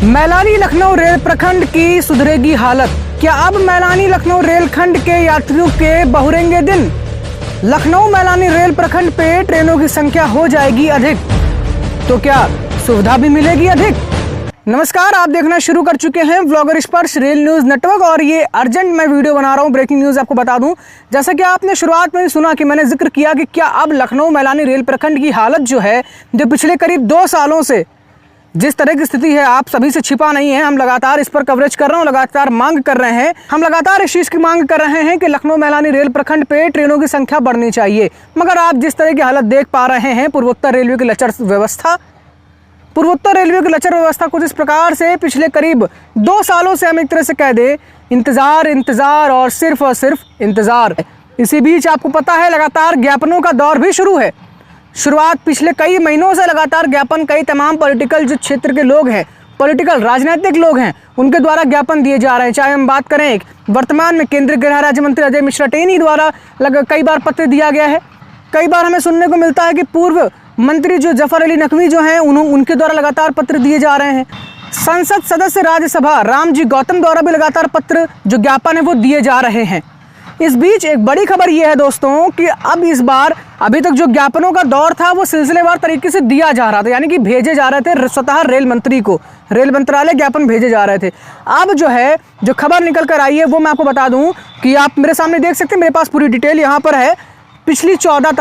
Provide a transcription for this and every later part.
Mailani Lucknow rail प्रखंड की सुधरेगी हालत। क्या अब मैलानी लखनऊ रेल खंड के यात्रियों के बहुरेंगे दिन। लखनऊ मैलानी रेल प्रखंड पे ट्रेनों की संख्या हो जाएगी अधिक, तो क्या सुविधा भी मिलेगी अधिक। नमस्कार, आप देखना शुरू कर चुके हैं व्लॉगर स्पर्श रेल न्यूज नेटवर्क और ये अर्जेंट मैं वीडियो बना रहा हूँ। ब्रेकिंग न्यूज आपको बता दूं, जैसा कि आपने शुरुआत में ही सुना कि मैंने जिक्र किया कि क्या अब लखनऊ मैलानी रेल प्रखंड की हालत जो है, जो पिछले करीब 2 सालों से जिस तरह की स्थिति है, आप सभी से छिपा नहीं है। हम लगातार इस पर कवरेज कर रहे हैं, लगातार मांग कर रहे हैं। हम लगातार इस चीज़ की मांग कर रहे हैं कि लखनऊ मैलानी रेल प्रखंड पे ट्रेनों की संख्या बढ़नी चाहिए। मगर आप जिस तरह की हालत देख पा रहे हैं, पूर्वोत्तर रेलवे की लचर व्यवस्था कुछ इस प्रकार से पिछले करीब 2 सालों से हम एक तरह से कह दें इंतजार और सिर्फ इंतजार। इसी बीच आपको पता है लगातार ज्ञापनों का दौर भी शुरू है। शुरुआत पिछले कई महीनों से लगातार ज्ञापन कई तमाम पॉलिटिकल जो क्षेत्र के लोग हैं, पॉलिटिकल राजनीतिक लोग हैं, उनके द्वारा ज्ञापन दिए जा रहे हैं। चाहे हम बात करें वर्तमान में केंद्रीय गृह राज्य मंत्री अजय मिश्रा टेनी द्वारा कई बार पत्र दिया गया है। कई बार हमें सुनने को मिलता है कि पूर्व मंत्री जो जफर अली नकवी जो हैं, उनके द्वारा लगातार पत्र दिए जा रहे हैं। संसद सदस्य राज्यसभा रामजी गौतम द्वारा भी लगातार पत्र जो ज्ञापन है वो दिए जा रहे हैं। इस बीच एक बड़ी खबर यह है दोस्तों कि अब इस बार अभी तक जो ज्ञापनों का दौर था वो सिलसिलेवार तरीके से दिया जा रहा था, यानी कि भेजे जा रहे थे स्वतः रेल मंत्री को, रेल मंत्रालय ज्ञापन भेजे जा रहे थे। अब जो खबर निकल कर आई है वो मैं आपको बता दूं कि आप मेरे सामने देख सकते हैं, मेरे पास पूरी डिटेल यहाँ पर है। बीती 14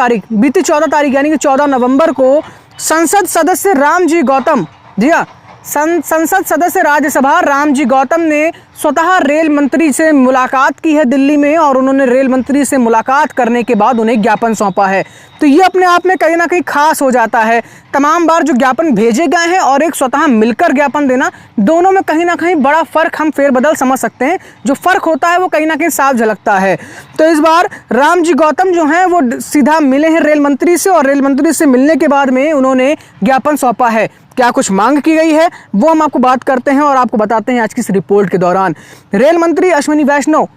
तारीख यानी कि 14 नवंबर को संसद सदस्य रामजी गौतम, जी हाँ, संसद सदस्य राज्यसभा रामजी गौतम ने स्वतः रेल मंत्री से मुलाकात की है दिल्ली में, और उन्होंने रेल मंत्री से मुलाकात करने के बाद उन्हें ज्ञापन सौंपा है। तो ये अपने आप में कहीं ना कहीं खास हो जाता है। तमाम बार जो ज्ञापन भेजे गए हैं और एक स्वतः मिलकर ज्ञापन देना, दोनों में कहीं ना कहीं बड़ा फ़र्क हम फेरबदल समझ सकते हैं। जो फ़र्क होता है वो कहीं ना कहीं साफ झलकता है। तो इस बार रामजी गौतम जो हैं वो सीधा मिले हैं रेल मंत्री से, और रेल मंत्री से मिलने के बाद में उन्होंने ज्ञापन सौंपा है। क्या कुछ मांग की गई है वो हम आपको बात करते हैं और आपको बताते हैं आज की इस रिपोर्ट के दौरान। रेल मंत्री अश्विनी वैष्णव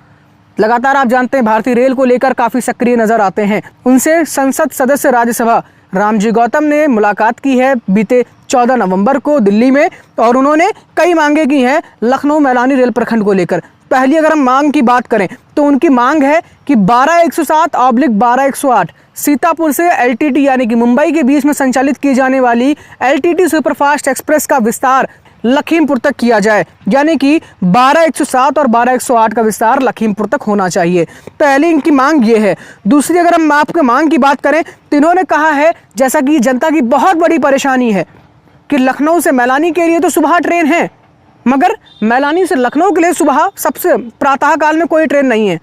लगातार आप जानते हैं भारतीय रेल को लेकर काफ़ी सक्रिय नजर आते हैं। उनसे संसद सदस्य राज्यसभा रामजी गौतम ने मुलाकात की है बीते 14 नवंबर को दिल्ली में, और उन्होंने कई मांगे की हैं लखनऊ मैलानी रेल प्रखंड को लेकर। पहली अगर हम मांग की बात करें तो उनकी मांग है कि 12107/12108 सीतापुर से एलटीटी यानी कि मुंबई के बीच में संचालित की जाने वाली एलटीटी सुपरफास्ट एक्सप्रेस का विस्तार लखीमपुर तक किया जाए, यानी कि 12107 और 12108 का विस्तार लखीमपुर तक होना चाहिए। पहली इनकी मांग ये है। दूसरी अगर हम आपके मांग की बात करें तो इन्होंने कहा है, जैसा कि जनता की बहुत बड़ी परेशानी है कि लखनऊ से मैलानी के लिए तो सुबह ट्रेन है, मगर मैलानी से लखनऊ के लिए सुबह सबसे प्रातःकाल में कोई ट्रेन नहीं है,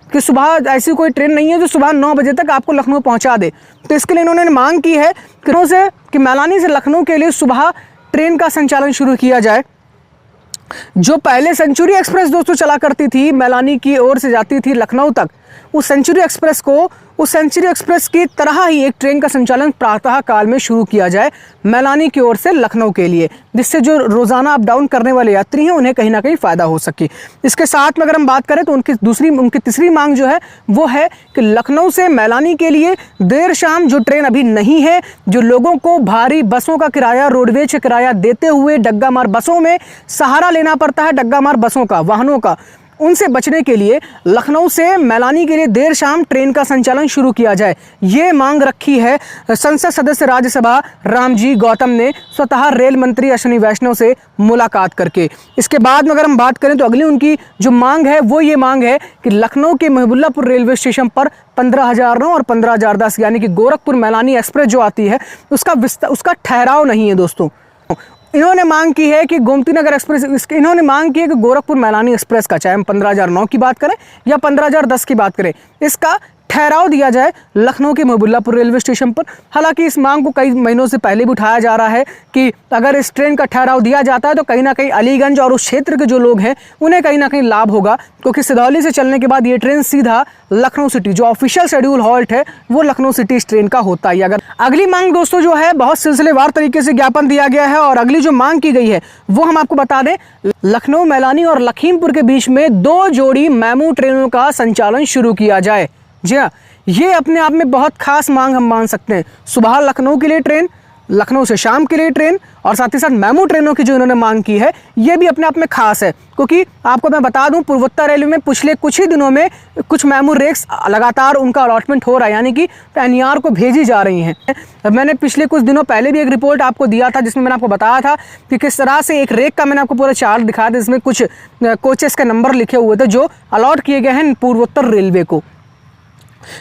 कि सुबह ऐसी कोई ट्रेन नहीं है जो सुबह 9 बजे तक आपको लखनऊ पहुंचा दे। तो इसके लिए इन्होंने मांग की है कि मैलानी से लखनऊ के लिए सुबह ट्रेन का संचालन शुरू किया जाए। जो पहले सेंचुरी एक्सप्रेस दोस्तों चला करती थी, मैलानी की ओर से जाती थी लखनऊ तक, उस सेंचुरी एक्सप्रेस की तरह ही एक ट्रेन का संचालन प्रातः काल में शुरू किया जाए मैलानी की ओर से लखनऊ के लिए, जिससे जो रोज़ाना अप डाउन करने वाले यात्री हैं उन्हें कहीं ना कहीं फ़ायदा हो सके। इसके साथ में अगर हम बात करें तो उनकी तीसरी मांग जो है वो है कि लखनऊ से मैलानी के लिए देर शाम जो ट्रेन अभी नहीं है, जो लोगों को भारी बसों का किराया, रोडवेज का किराया देते हुए डग्गा मार बसों में सहारा लेना पड़ता है, डग्गा मार बसों का, वाहनों का, उनसे बचने के लिए लखनऊ से मैलानी के लिए देर शाम ट्रेन का संचालन शुरू किया जाए। ये मांग रखी है संसद सदस्य राज्यसभा रामजी गौतम ने स्वतः रेल मंत्री अश्विनी वैष्णव से मुलाकात करके। इसके बाद में अगर हम बात करें तो अगली उनकी जो मांग है वो ये मांग है कि लखनऊ के महबुल्लापुर रेलवे स्टेशन पर 15,009 और 15,010 यानी कि गोरखपुर मैलानी एक्सप्रेस जो आती है उसका ठहराव नहीं है दोस्तों। इन्होंने मांग की है कि गोमती नगर एक्सप्रेस, इन्होंने मांग की है कि गोरखपुर मैलानी एक्सप्रेस का, चाहे हम 15,009 की बात करें या 15,010 की बात करें, इसका ठहराव दिया जाए लखनऊ के महबुल्लापुर रेलवे स्टेशन पर। हालांकि इस मांग को कई महीनों से पहले भी उठाया जा रहा है कि अगर इस ट्रेन का ठहराव दिया जाता है तो कहीं ना कहीं अलीगंज और उस क्षेत्र के जो लोग हैं उन्हें कहीं ना कहीं लाभ होगा, क्योंकि सिधौली से चलने के बाद ये ट्रेन सीधा लखनऊ सिटी, जो ऑफिशियल शेड्यूल हॉल्ट है वो लखनऊ सिटी इस ट्रेन का होता है। अगर अगली मांग दोस्तों जो है बहुत सिलसिलेवार तरीके से ज्ञापन दिया गया है, और अगली जो मांग की गई है वो हम आपको बता दें, लखनऊ मैलानी और लखीमपुर के बीच में 2 जोड़ी मेमू ट्रेनों का संचालन शुरू किया जाए। जी हाँ, ये अपने आप में बहुत खास मांग हम मान सकते हैं। सुबह लखनऊ के लिए ट्रेन, लखनऊ से शाम के लिए ट्रेन और साथ ही साथ मेमू ट्रेनों की जो इन्होंने मांग की है, ये भी अपने आप में खास है, क्योंकि आपको मैं बता दूं पूर्वोत्तर रेलवे में पिछले कुछ ही दिनों में कुछ मेमू रेक्स लगातार उनका अलॉटमेंट हो रहा है, यानी कि एनईआर को भेजी जा रही हैं। मैंने पिछले कुछ दिनों पहले भी एक रिपोर्ट आपको दिया था जिसमें मैंने आपको बताया था कि किस तरह से एक रेक का मैंने आपको पूरा चार्ट दिखाया था, जिसमें कुछ कोचेस के नंबर लिखे हुए थे जो अलॉट किए गए हैं पूर्वोत्तर रेलवे को।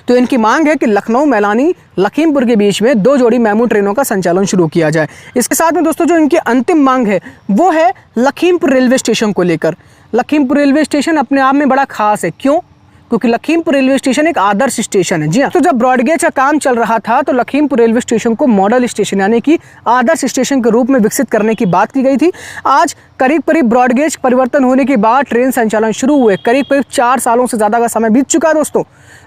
तो इनकी मांग है कि लखनऊ मैलानी लखीमपुर के बीच में 2 जोड़ी मेमू ट्रेनों का संचालन शुरू किया जाए। इसके साथ में दोस्तों जो इनकी अंतिम मांग है वो है लखीमपुर रेलवे स्टेशन को लेकर। लखीमपुर रेलवे स्टेशन अपने आप में बड़ा खास है, क्यों? क्योंकि लखीमपुर रेलवे स्टेशन एक आदर्श स्टेशन है। जी हाँ, तो जब ब्रॉडगेज का काम चल रहा था तो लखीमपुर रेलवे स्टेशन को मॉडल स्टेशन यानी कि आदर्श स्टेशन के रूप में विकसित करने की बात की गई थी। आज करीब करीब ब्रॉडगेज परिवर्तन होने के बाद ट्रेन संचालन शुरू हुए, करीब करीब 4 सालों से ज़्यादा का समय बीत चुका है दोस्तों।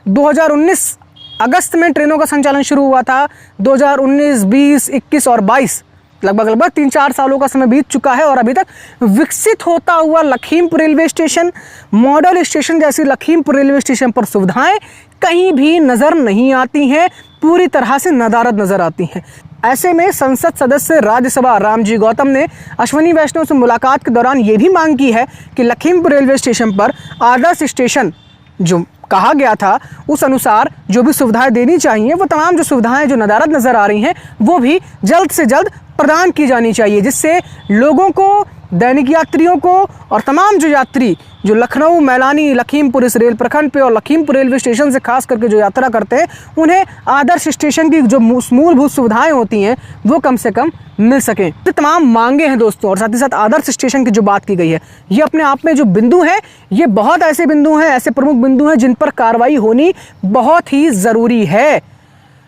2019 अगस्त में ट्रेनों का संचालन शुरू हुआ था। 2019, 20, 21 और 22 लगभग 3-4 सालों का समय बीत चुका है और अभी तक विकसित होता हुआ Lakhimpur railway station, model station जैसी लखीमपुर रेलवे स्टेशन पर सुविधाएं कहीं भी नज़र नहीं आती हैं, पूरी तरह से नदारद नज़र आती हैं। ऐसे में संसद सदस्य राज्यसभा रामजी गौतम ने अश्विनी वैष्णव से मुलाकात के दौरान ये भी मांग की है कि लखीमपुर रेलवे स्टेशन पर आदर्श स्टेशन जो कहा गया था उस अनुसार जो भी सुविधाएं देनी चाहिए, वो तमाम जो सुविधाएं जो नदारद नज़र आ रही हैं वो भी जल्द से जल्द प्रदान की जानी चाहिए, जिससे लोगों को, दैनिक यात्रियों को और तमाम जो यात्री जो लखनऊ मैलानी लखीमपुर इस रेल प्रखंड पे और लखीमपुर रेलवे स्टेशन से खास करके जो यात्रा करते हैं, उन्हें आदर्श स्टेशन की जो मूलभूत सुविधाएं होती हैं वो कम से कम मिल सकें। तो तमाम मांगे हैं दोस्तों, और साथ ही साथ आदर्श स्टेशन की जो बात की गई है, ये अपने आप में जो बिंदु है, ये बहुत ऐसे बिंदु हैं, ऐसे प्रमुख बिंदु हैं जिन पर कार्रवाई होनी बहुत ही ज़रूरी है।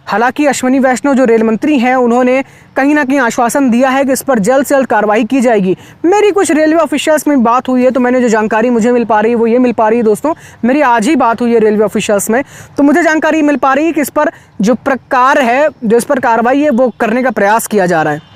हालांकि अश्विनी वैष्णव जो रेल मंत्री हैं, उन्होंने कहीं ना कहीं आश्वासन दिया है कि इस पर जल्द से जल्द कार्रवाई की जाएगी। मेरी कुछ रेलवे ऑफिशियल्स में बात हुई है, तो मैंने जो जानकारी मुझे मिल पा रही है वो ये मिल पा रही है दोस्तों, मेरी आज ही बात हुई है रेलवे ऑफिशियल्स में, तो मुझे जानकारी मिल पा रही है कि इस पर जो प्रकार है, जो इस पर कार्रवाई है वो करने का प्रयास किया जा रहा है।